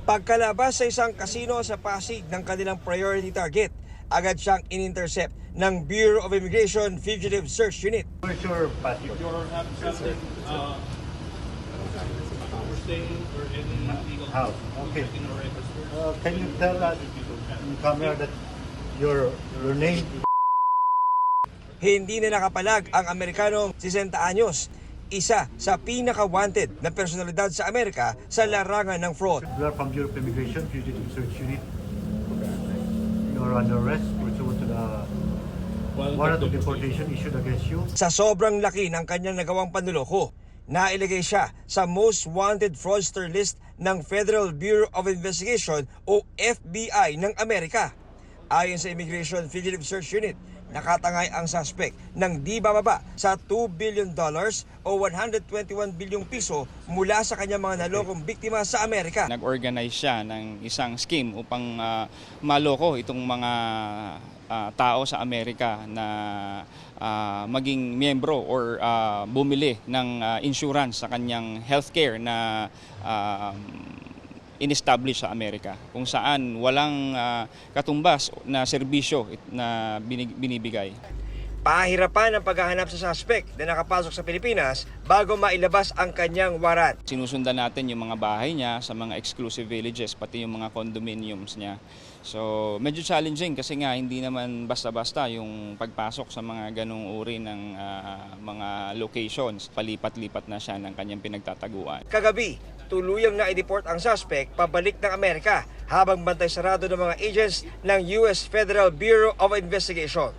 Pagkalabas sa isang kasino sa Pasig ng kanilang priority target, agad siyang in-intercept ng Bureau of Immigration Fugitive Search Unit. Where's your passport? If you're having something overstaying or any illegal House. Okay. in a register, Can you tell us in camera that your name? Hindi na nakapalag ang Amerikanong 60 anyos, isa sa pinaka-wanted na personalidad sa Amerika sa larangan ng fraud. You are from Bureau of Immigration Fugitive Search Unit. You are under arrest pursuant to the warrant of deportation issued against you. Sa sobrang laki ng kanyang nagawang panluloko, nailagay siya sa most wanted fraudster list ng Federal Bureau of Investigation o FBI ng Amerika. Ayon sa Immigration Fugitive Search Unit, nakatangay ang suspect ng di bababa sa $2 billion o 121 bilyong piso mula sa kanyang mga nalokong biktima sa Amerika. Nag-organize siya ng isang scheme upang maloko itong mga tao sa Amerika na maging miyembro or bumili ng insurance sa kanyang healthcare na in-establish sa Amerika, kung saan walang katumbas na serbisyo na binibigay. Pahirapan ang paghahanap sa suspect na nakapasok sa Pilipinas bago mailabas ang kanyang warrant. Sinusundan natin yung mga bahay niya sa mga exclusive villages, pati yung mga condominiums niya. So medyo challenging kasi nga hindi naman basta-basta yung pagpasok sa mga ganong uri ng mga locations. Palipat-lipat na siya ng kanyang pinagtataguan. Kagabi, tuluyang na-deport ang suspect pabalik ng Amerika habang bantay sarado ng mga agents ng US Federal Bureau of Investigation.